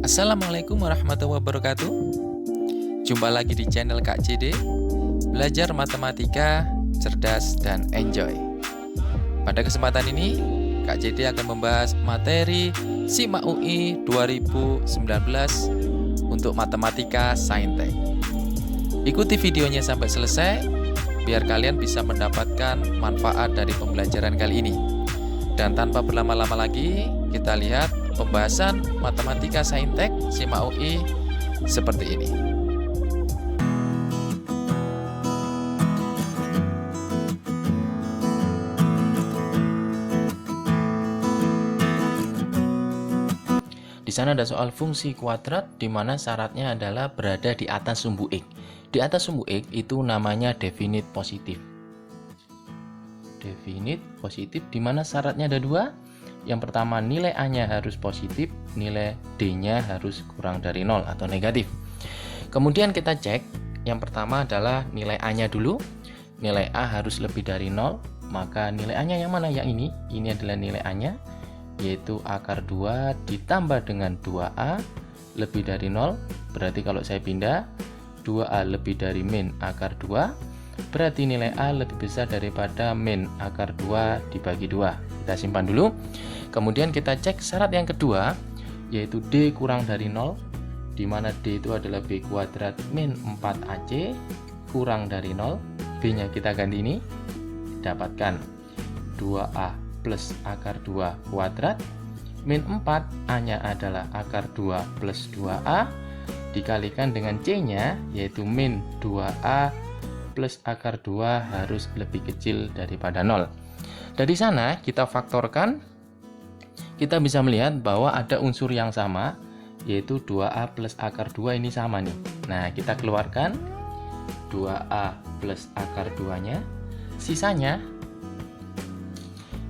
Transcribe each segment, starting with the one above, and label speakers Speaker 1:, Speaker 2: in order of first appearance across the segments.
Speaker 1: Assalamualaikum warahmatullahi wabarakatuh. Jumpa lagi di channel Kak CD, belajar matematika, cerdas dan enjoy. Pada kesempatan ini, Kak CD akan membahas materi SIMAK UI 2019 untuk matematika saintek. Ikuti videonya sampai selesai, biar kalian bisa mendapatkan manfaat dari pembelajaran kali ini. Dan tanpa berlama-lama lagi, kita lihat pembahasan matematika saintek SIMAK UI seperti ini. Di sana ada soal fungsi kuadrat di mana syaratnya adalah berada di atas sumbu X. Di atas sumbu X itu namanya definit positif. Definit positif di mana syaratnya ada dua. Yang pertama, nilai A-nya harus positif, nilai D-nya harus kurang dari 0 atau negatif. Kemudian kita cek, yang pertama adalah nilai A-nya dulu. Nilai A harus lebih dari 0, maka nilai A-nya yang mana? Yang ini. Ini adalah nilai A-nya, yaitu akar 2 ditambah dengan 2A lebih dari 0. Berarti kalau saya pindah, 2A lebih dari min akar 2, berarti nilai A lebih besar daripada min akar 2 dibagi 2. Kita simpan dulu. Kemudian kita cek syarat yang kedua, yaitu D kurang dari 0, di mana D itu adalah B kuadrat min 4AC kurang dari 0. B-nya kita ganti ini, dapatkan 2A plus akar 2 kuadrat, min 4, A-nya adalah akar 2 plus 2A, dikalikan dengan C-nya, yaitu min 2A plus akar 2 harus lebih kecil daripada 0. Dari sana kita faktorkan, kita bisa melihat bahwa ada unsur yang sama, yaitu 2A plus akar 2 ini sama nih. Nah, kita keluarkan 2A plus akar 2-nya, sisanya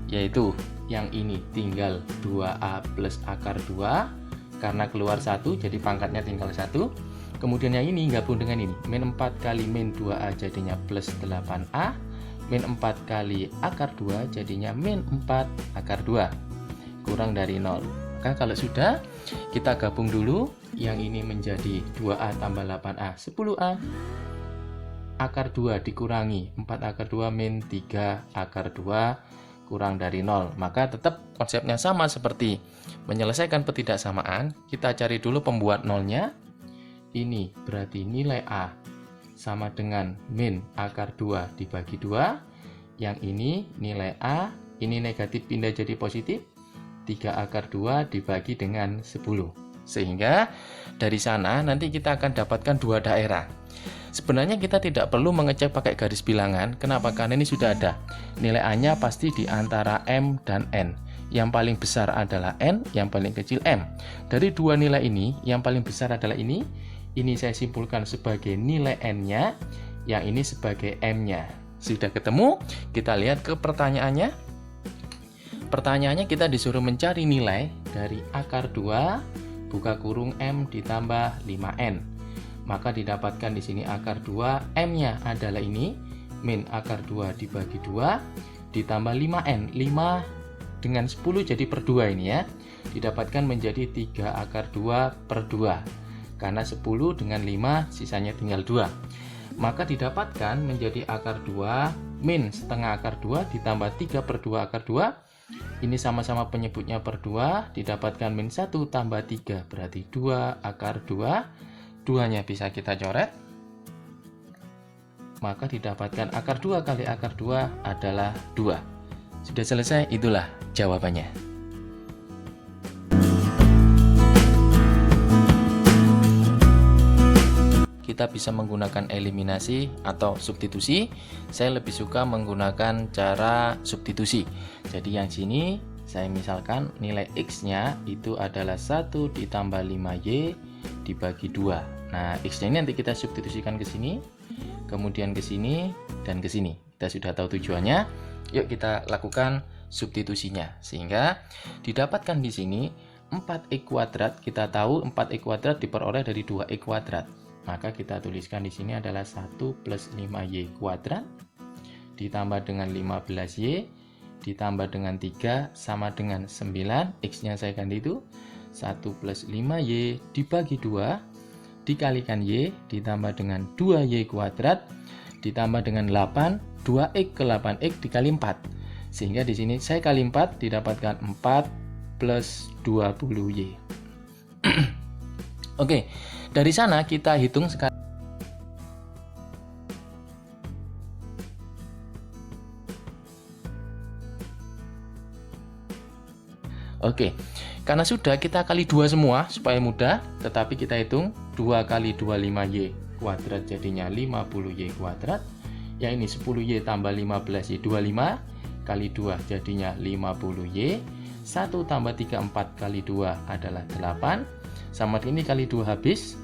Speaker 1: yaitu yang ini tinggal 2A plus akar 2, karena keluar 1 jadi pangkatnya tinggal 1. Kemudian yang ini gabung dengan ini, min 4 kali min 2A jadinya plus 8A, min 4 kali akar 2 jadinya min 4 akar 2 kurang dari 0. Maka kalau sudah, kita gabung dulu, yang ini menjadi 2A tambah 8A 10A, akar 2 dikurangi 4 akar 2 min 3 akar 2 kurang dari 0. Maka tetap konsepnya sama seperti menyelesaikan ketidaksamaan. Kita cari dulu pembuat nolnya. Ini berarti nilai A sama dengan min akar 2 dibagi 2. Yang ini nilai A, ini negatif pindah jadi positif, 3 akar 2 dibagi dengan 10. Sehingga dari sana nanti kita akan dapatkan dua daerah. Sebenarnya kita tidak perlu mengecek pakai garis bilangan. Kenapa? Karena ini sudah ada. Nilai A-nya pasti di antara M dan N. Yang paling besar adalah N, yang paling kecil M. Dari dua nilai ini, yang paling besar adalah ini. Ini saya simpulkan sebagai nilai N-nya, yang ini sebagai M-nya. Sudah ketemu? Kita lihat ke pertanyaannya. Pertanyaannya kita disuruh mencari nilai dari akar 2 buka kurung M ditambah 5N. Maka didapatkan di sini akar 2, M-nya adalah ini, min akar 2 dibagi 2 ditambah 5N. 5 dengan 10 jadi per 2 ini ya. Didapatkan menjadi 3 akar 2 per 2. Karena 10 dengan 5 sisanya tinggal 2. Maka didapatkan menjadi akar 2 min setengah akar 2 ditambah 3 per 2 akar 2. Ini sama-sama penyebutnya per 2, didapatkan min 1 tambah 3, berarti 2 akar 2. 2-nya bisa kita coret. Maka didapatkan akar 2 kali akar 2 adalah 2. Sudah selesai, itulah jawabannya. Kita bisa menggunakan eliminasi atau substitusi. Saya lebih suka menggunakan cara substitusi. Jadi yang sini saya misalkan nilai X-nya itu adalah 1 ditambah 5Y dibagi 2. Nah, X-nya ini nanti kita substitusikan ke sini, kemudian ke sini, dan ke sini. Kita sudah tahu tujuannya. Yuk kita lakukan substitusinya. Sehingga didapatkan di sini 4x kuadrat. Kita tahu 4x kuadrat diperoleh dari 2x kuadrat. Maka kita tuliskan di sini adalah 1 plus 5y kuadrat ditambah dengan 15y ditambah dengan 3 sama dengan 9. X-nya saya ganti itu 1 plus 5Y dibagi 2 dikalikan Y ditambah dengan 2Y kuadrat ditambah dengan 8, 2X ke 8X dikali 4. Sehingga di sini saya kali 4 didapatkan 4 plus 20Y. Oke, dari sana kita hitung sekarang. Oke, karena sudah kita kali 2 semua supaya mudah, tetapi kita hitung 2 kali 25Y kuadrat jadinya 50Y kuadrat. Yang ini 10Y tambah 15Y 25 kali 2 jadinya 50Y. 1 tambah 3 4 kali 2 adalah 8. Sama ini kali 2 habis,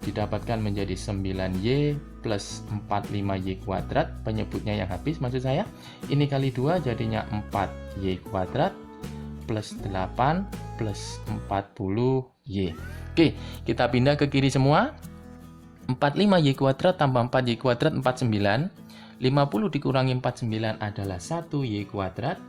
Speaker 1: didapatkan menjadi 9Y plus 45Y kuadrat. Penyebutnya yang habis maksud saya. Ini kali 2 jadinya 4Y kuadrat plus 8 plus 40Y. Oke, kita pindah ke kiri semua. 45Y kuadrat tambah 4Y kuadrat 49. 50 dikurangi 49 adalah 1Y kuadrat.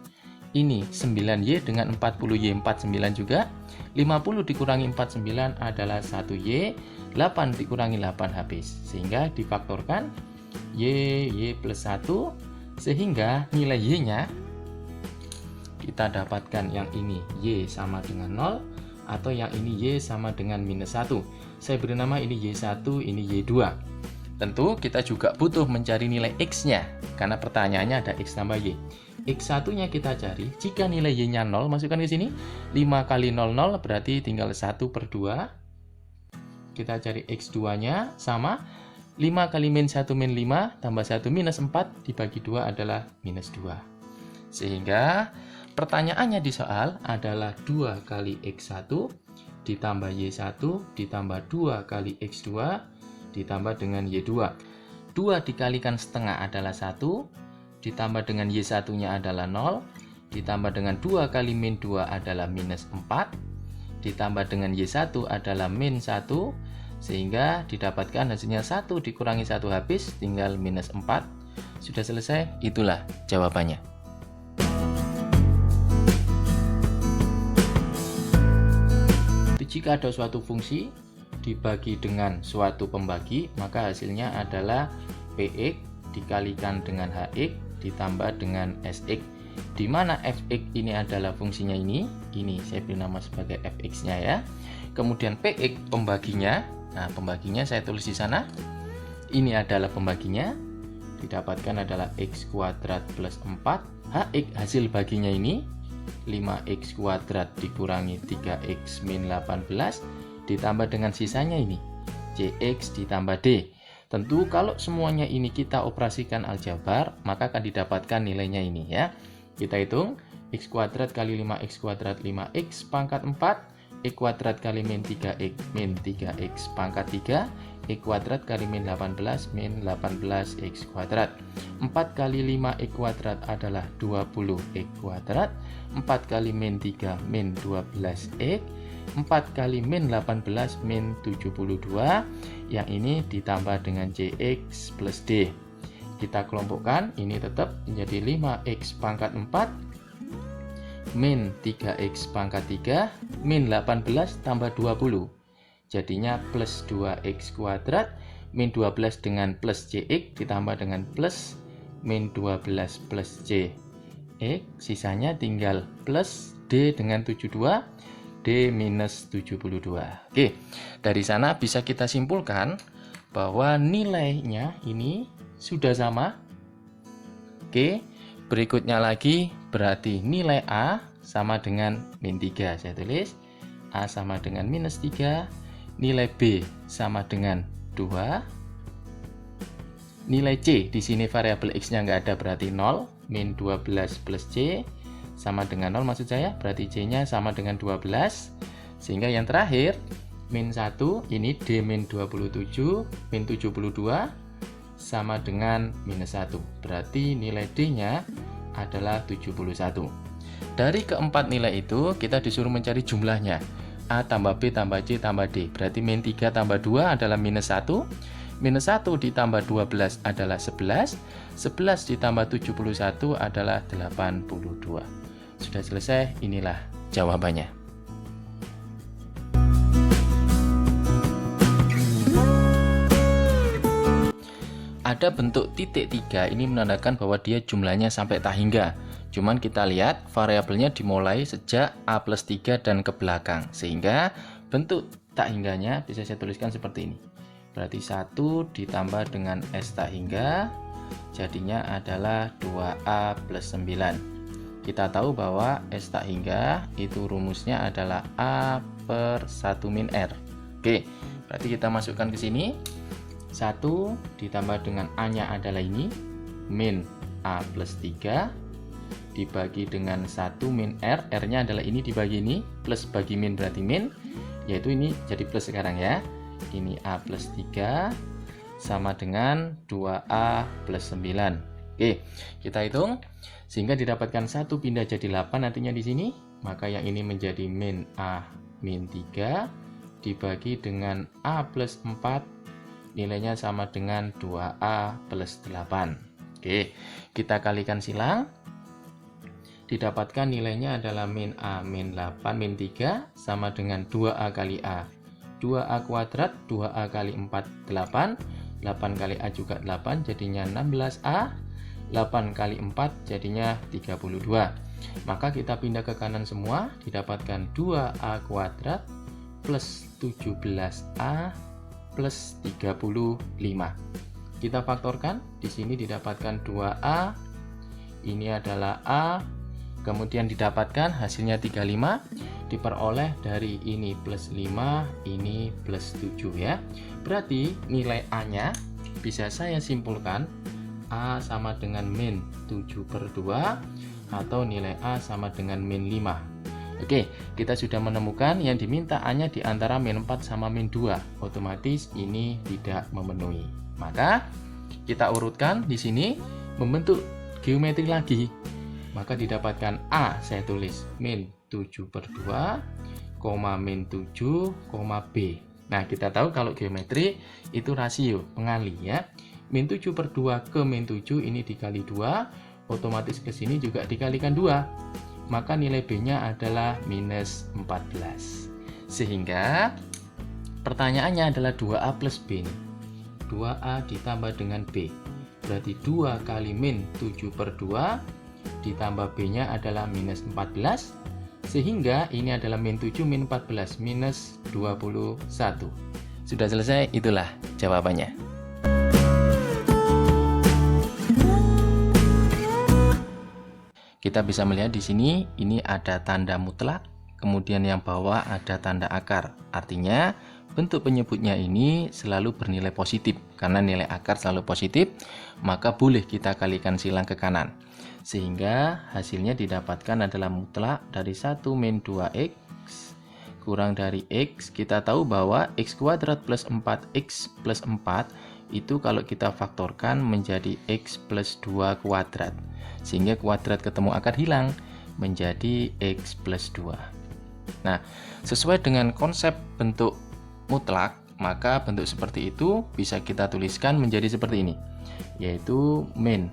Speaker 1: Ini 9Y dengan 40Y 49 juga. 50 dikurangi 49 adalah 1Y. 8 dikurangi 8 habis. Sehingga difaktorkan Y plus 1. Sehingga nilai Y-nya kita dapatkan yang ini Y sama dengan 0 atau yang ini Y sama dengan minus 1. Saya beri nama ini Y1, ini Y2. Tentu kita juga butuh mencari nilai X-nya karena pertanyaannya ada X tambah Y. X1-nya kita cari, jika nilai Y-nya 0, masukkan ke sini. 5 kali 0, 0 berarti tinggal 1 per 2. Kita cari X2-nya sama 5 kali min 1 min 5 tambah 1 minus 4 dibagi 2 adalah minus 2. Sehingga pertanyaannya di soal adalah 2 kali X1 ditambah Y1 ditambah 2 kali X2 ditambah dengan Y2. 2 dikalikan setengah adalah 1, ditambah dengan Y1-nya adalah 0, ditambah dengan 2 kali min 2 adalah minus 4, ditambah dengan Y1 adalah min 1, sehingga didapatkan hasilnya 1 dikurangi 1 habis, tinggal minus 4. Sudah selesai, itulah jawabannya. Jika ada suatu fungsi dibagi dengan suatu pembagi, maka hasilnya adalah Px dikalikan dengan Hx ditambah dengan Sx, di mana Fx ini adalah fungsinya ini saya beri nama sebagai Fx-nya ya. Kemudian Px pembaginya, nah pembaginya saya tulis di sana. Ini adalah pembaginya, didapatkan adalah x kuadrat plus 4. Hx hasil baginya ini 5x kuadrat dikurangi 3x min 18 ditambah dengan sisanya ini cx ditambah d. Tentu kalau semuanya ini kita operasikan aljabar, maka akan didapatkan nilainya ini ya. Kita hitung x kuadrat kali 5x kuadrat 5x pangkat 4, x kuadrat kali min 3x min 3x pangkat 3, x kuadrat kali min 18 min 18x kuadrat. 4 kali 5x kuadrat adalah 20x kuadrat. 4 kali min 3 min 12x. 4 kali min 18 min 72. Yang ini ditambah dengan cx plus d. Kita kelompokkan, ini tetap menjadi 5x pangkat 4 min 3x pangkat 3 min 18 tambah 20. Jadinya plus 2x kuadrat min 12 dengan plus cx ditambah dengan plus min 12 plus cx. Sisanya tinggal plus d dengan 72, d minus 72. Oke, dari sana bisa kita simpulkan bahwa nilainya ini sudah sama. Oke, berikutnya lagi berarti nilai A sama dengan min 3. Saya tulis A sama dengan minus 3. Nilai B sama dengan 2. Nilai C, di sini variabel X-nya nggak ada berarti 0. Min 12 plus C sama dengan 0 maksud saya. Berarti C-nya sama dengan 12. Sehingga yang terakhir, min 1, ini D min 27, min 72 sama dengan minus 1. Berarti nilai D-nya adalah 71. Dari keempat nilai itu, kita disuruh mencari jumlahnya. A tambah B tambah C tambah D. Berarti min 3 tambah 2 adalah minus 1. Minus 1 ditambah 12 adalah 11. 11 ditambah 71 adalah 82. Sudah selesai, inilah jawabannya. ada bentuk titik 3, ini menandakan bahwa dia jumlahnya sampai tak hingga. Cuman kita lihat variabelnya dimulai sejak A plus 3 dan ke belakang, sehingga bentuk tak hingganya bisa saya tuliskan seperti ini. Berarti 1 ditambah dengan S tak hingga, jadinya adalah 2A plus 9. Kita tahu bahwa S tak hingga itu rumusnya adalah A per 1 min R. Oke, berarti kita masukkan ke sini. 1 ditambah dengan A-nya adalah ini, min A plus 3, dibagi dengan 1 min R. R-nya adalah ini dibagi ini, plus bagi min berarti min, yaitu ini jadi plus sekarang ya. Ini A plus 3 sama dengan 2A plus 9. Oke, kita hitung sehingga didapatkan 1 pindah jadi 8 nantinya di sini, maka yang ini menjadi min A min 3 dibagi dengan A plus 4, nilainya sama dengan 2A plus 8. Oke, kita kalikan silang, didapatkan nilainya adalah min A min 8 min 3 sama dengan 2A kali A, 2A kuadrat, 2A kali 4 8, 8 kali A juga 8 jadinya 16A, 8 kali 4 jadinya 32. Maka kita pindah ke kanan semua, didapatkan 2A kuadrat plus 17A plus 35. Kita faktorkan, di sini didapatkan 2A, ini adalah A, kemudian didapatkan hasilnya 35, diperoleh dari ini plus 5, ini plus 7 ya. Berarti nilai A-nya bisa saya simpulkan A sama dengan min 7/2 atau nilai A sama dengan min 5. Oke, kita sudah menemukan yang diminta A-nya di antara min 4 sama min 2. Otomatis ini tidak memenuhi. Maka kita urutkan di sini membentuk geometri lagi. Maka didapatkan A saya tulis min 7/2, min 7, B. Nah, kita tahu kalau geometri itu rasio pengali ya. Min 7/2 ke min 7 ini dikali 2, otomatis ke sini juga dikalikan 2. Maka nilai B-nya adalah minus 14. Sehingga pertanyaannya adalah 2A plus B. 2A ditambah dengan B. Berarti 2 kali min 7/2 ditambah B-nya adalah minus 14. Sehingga ini adalah min 7 min 14 minus 21. Sudah selesai, itulah jawabannya. Kita bisa melihat di sini ini ada tanda mutlak, kemudian yang bawah ada tanda akar. Artinya bentuk penyebutnya ini selalu bernilai positif. Karena nilai akar selalu positif, maka boleh kita kalikan silang ke kanan. Sehingga hasilnya didapatkan adalah mutlak dari 1 min 2x kurang dari x. Kita tahu bahwa x kuadrat plus 4x plus 4 itu kalau kita faktorkan menjadi x plus 2 kuadrat. Sehingga kuadrat ketemu akar hilang menjadi x plus 2. Nah, sesuai dengan konsep bentuk mutlak, maka bentuk seperti itu bisa kita tuliskan menjadi seperti ini, yaitu min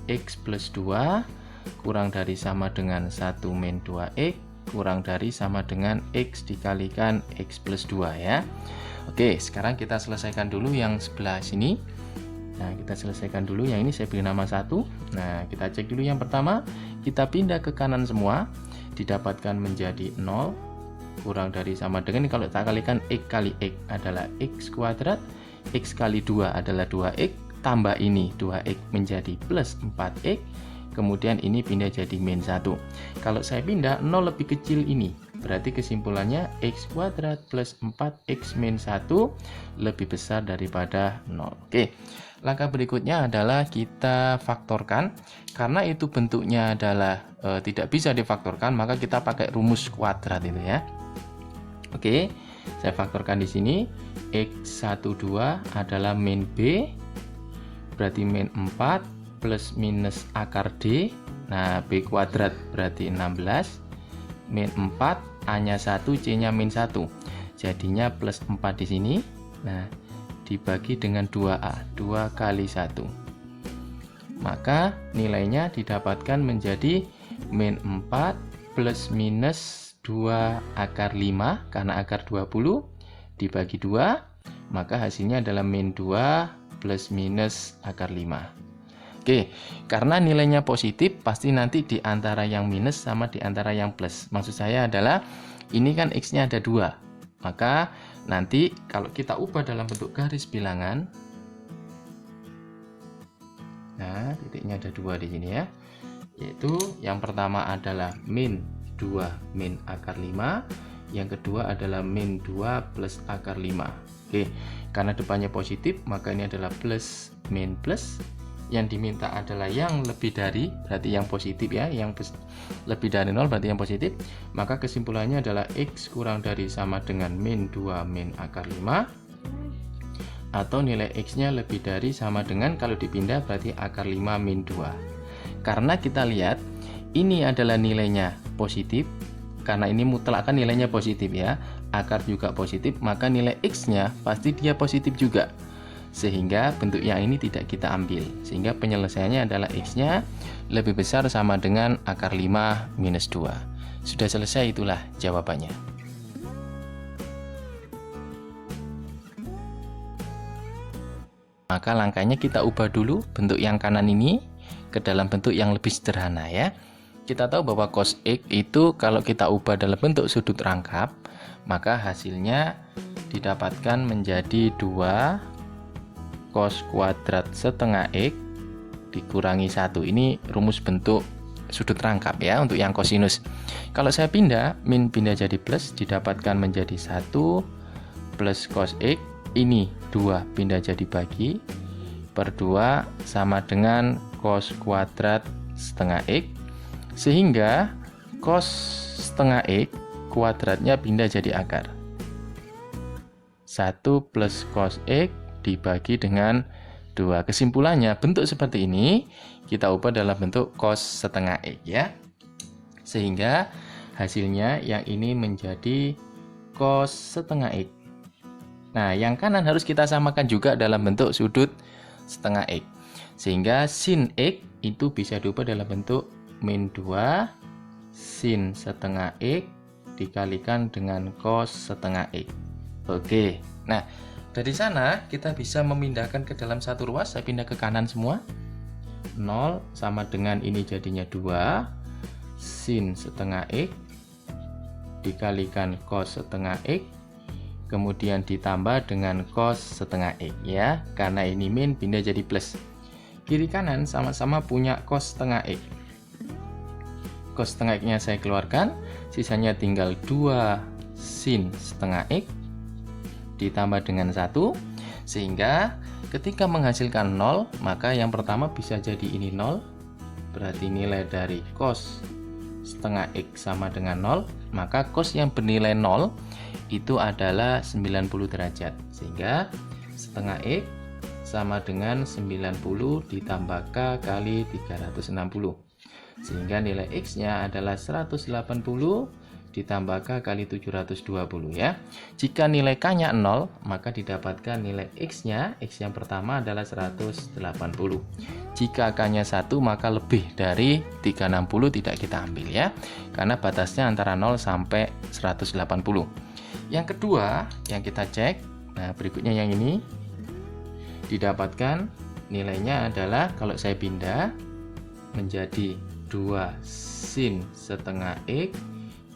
Speaker 1: x plus 2 kurang dari sama dengan 1 min 2x kurang dari sama dengan x dikalikan x plus 2 ya. Oke, sekarang kita selesaikan dulu yang sebelah sini. Nah, kita selesaikan dulu yang ini, saya beri nama 1. Nah, kita cek dulu yang pertama, kita pindah ke kanan semua, didapatkan menjadi 0 kurang dari sama dengan, kalau kita kalikan x kali x adalah x kuadrat, x kali 2 adalah 2x, tambah ini 2x menjadi plus 4x, kemudian ini pindah jadi min 1. Kalau saya pindah 0 lebih kecil ini, berarti kesimpulannya x kuadrat plus 4x min 1 lebih besar daripada 0. Oke, langkah berikutnya adalah kita faktorkan. Karena itu bentuknya adalah tidak bisa difaktorkan, maka kita pakai rumus kuadrat itu ya. Oke, saya faktorkan di sini. X12 adalah min B, berarti min 4 plus minus akar D. Nah, B kuadrat berarti 16. Min 4, A-nya 1, C-nya min 1. Jadinya plus 4 di sini. Nah, dibagi dengan 2A, 2 kali 1. Maka nilainya didapatkan menjadi min 4 plus minus 2 akar 5, karena akar 20 dibagi 2, maka hasilnya adalah min 2 plus minus akar 5. Oke, karena nilainya positif, pasti nanti di antara yang minus sama di antara yang plus. Maksud saya adalah, ini kan X-nya ada 2. Maka nanti kalau kita ubah dalam bentuk garis bilangan, nah titiknya ada 2 di sini ya. Yaitu yang pertama adalah min 2 min akar 5, yang kedua adalah min 2 plus akar 5. Oke, karena depannya positif, maka ini adalah plus min plus. Yang diminta adalah yang lebih dari, berarti yang positif ya, yang lebih dari 0 berarti yang positif. Maka kesimpulannya adalah X kurang dari sama dengan min 2 min akar 5, atau nilai X-nya lebih dari sama dengan, kalau dipindah berarti akar 5 min 2. Karena kita lihat ini adalah nilainya positif, karena ini mutlak kan nilainya positif ya, akar juga positif, maka nilai X-nya pasti dia positif juga. Sehingga bentuk yang ini tidak kita ambil. Sehingga penyelesaiannya adalah X-nya lebih besar sama dengan akar 5 minus 2. Sudah selesai, itulah jawabannya. Maka langkahnya kita ubah dulu bentuk yang kanan ini ke dalam bentuk yang lebih sederhana ya. Kita tahu bahwa cos X itu kalau kita ubah dalam bentuk sudut rangkap, maka hasilnya didapatkan menjadi 2 cos kuadrat setengah X dikurangi 1. Ini rumus bentuk sudut rangkap ya untuk yang kosinus. Kalau saya pindah, min pindah jadi plus, didapatkan menjadi 1 plus cos X. Ini 2 pindah jadi bagi per 2 sama dengan cos kuadrat setengah X. Sehingga cos setengah X kuadratnya pindah jadi akar. 1 plus cos X dibagi dengan 2. Kesimpulannya, bentuk seperti ini kita ubah dalam bentuk cos setengah X ya. Sehingga hasilnya yang ini menjadi cos setengah X. Nah, yang kanan harus kita samakan juga dalam bentuk sudut setengah X. Sehingga sin X itu bisa diubah dalam bentuk min 2 sin setengah X dikalikan dengan cos setengah X. Oke, nah dari sana kita bisa memindahkan ke dalam satu ruas. Saya pindah ke kanan semua. 0 sama dengan ini jadinya 2 sin setengah X dikalikan cos setengah X, kemudian ditambah dengan cos setengah X ya. Karena ini min pindah jadi plus. Kiri kanan sama-sama punya cos setengah X. Cos setengah X nya saya keluarkan, sisanya tinggal 2 sin setengah X ditambah dengan 1, sehingga ketika menghasilkan 0, maka yang pertama bisa jadi ini 0, berarti nilai dari cos setengah X sama dengan 0, maka cos yang bernilai 0 itu adalah 90 derajat, sehingga setengah X sama dengan 90 ditambah K kali 360, sehingga nilai X nya adalah 180 ditambah K kali 720 ya. Jika nilai K nya 0, maka didapatkan nilai X nya, X yang pertama adalah 180. Jika K nya 1, maka lebih dari 360 tidak kita ambil ya, karena batasnya antara 0 sampai 180. Yang kedua yang kita cek, nah berikutnya yang ini didapatkan nilainya adalah, kalau saya pindah menjadi 2 sin setengah X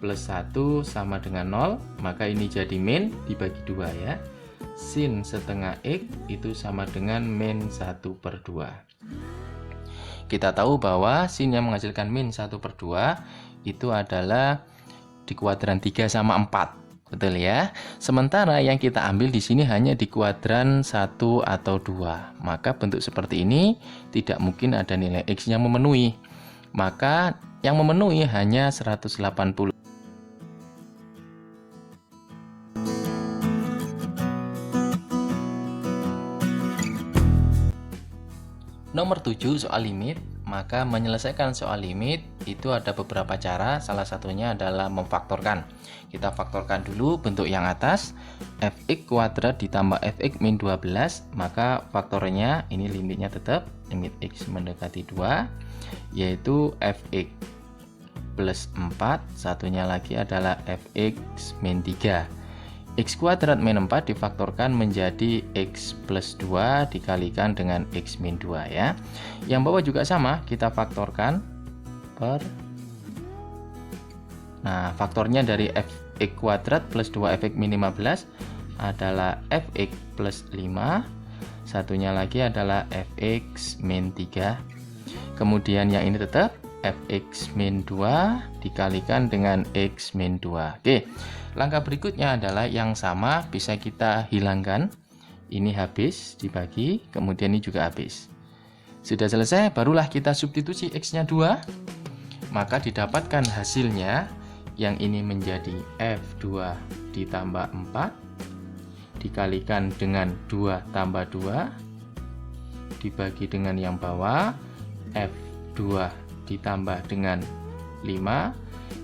Speaker 1: plus 1 sama dengan 0, maka ini jadi min dibagi 2 ya. Sin setengah X itu sama dengan min 1/2. Kita tahu bahwa sin yang menghasilkan min 1/2 itu adalah di kuadran 3 sama 4. Betul ya. Sementara yang kita ambil di sini hanya di kuadran 1 atau 2. Maka bentuk seperti ini tidak mungkin ada nilai X yang memenuhi. Maka yang memenuhi hanya 180. Nomor 7 soal limit. Maka menyelesaikan soal limit itu ada beberapa cara. Salah satunya adalah memfaktorkan. Kita faktorkan dulu bentuk yang atas, fx kuadrat ditambah fx min 12. Maka faktornya ini limitnya tetap limit x mendekati 2, yaitu fx plus 4, satunya lagi adalah fx min 3. X kuadrat min 4 difaktorkan menjadi X plus 2 dikalikan dengan X min 2 ya. Yang bawah juga sama, kita faktorkan per. Nah, faktornya dari Fx kuadrat plus 2Fx min 15 adalah Fx plus 5. Satunya lagi adalah Fx min 3. Kemudian yang ini tetap Fx min 2 dikalikan dengan X min 2. Oke. Langkah berikutnya adalah yang sama bisa kita hilangkan. Ini habis dibagi, kemudian ini juga habis. Sudah selesai, barulah kita substitusi X-nya 2. Maka didapatkan hasilnya, yang ini menjadi F2 ditambah 4, dikalikan dengan 2 tambah 2, dibagi dengan yang bawah, F2 ditambah dengan 5,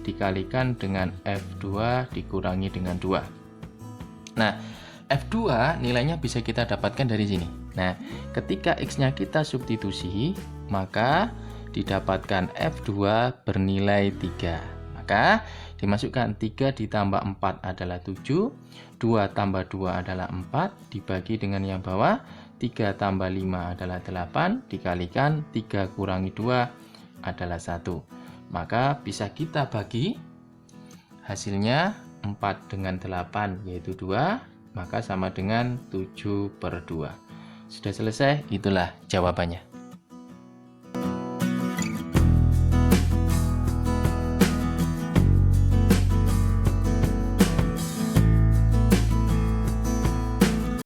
Speaker 1: dikalikan dengan F2 dikurangi dengan 2. Nah, F2 nilainya bisa kita dapatkan dari sini. Nah, ketika X-nya kita substitusi, maka didapatkan F2 bernilai 3. Maka dimasukkan 3 ditambah 4 adalah 7, 2 tambah 2 adalah 4, dibagi dengan yang bawah, 3 tambah 5 adalah 8, dikalikan 3 kurangi 2 adalah 1. Maka bisa kita bagi hasilnya 4 dengan 8 yaitu 2, maka sama dengan 7/2. Sudah selesai, itulah jawabannya.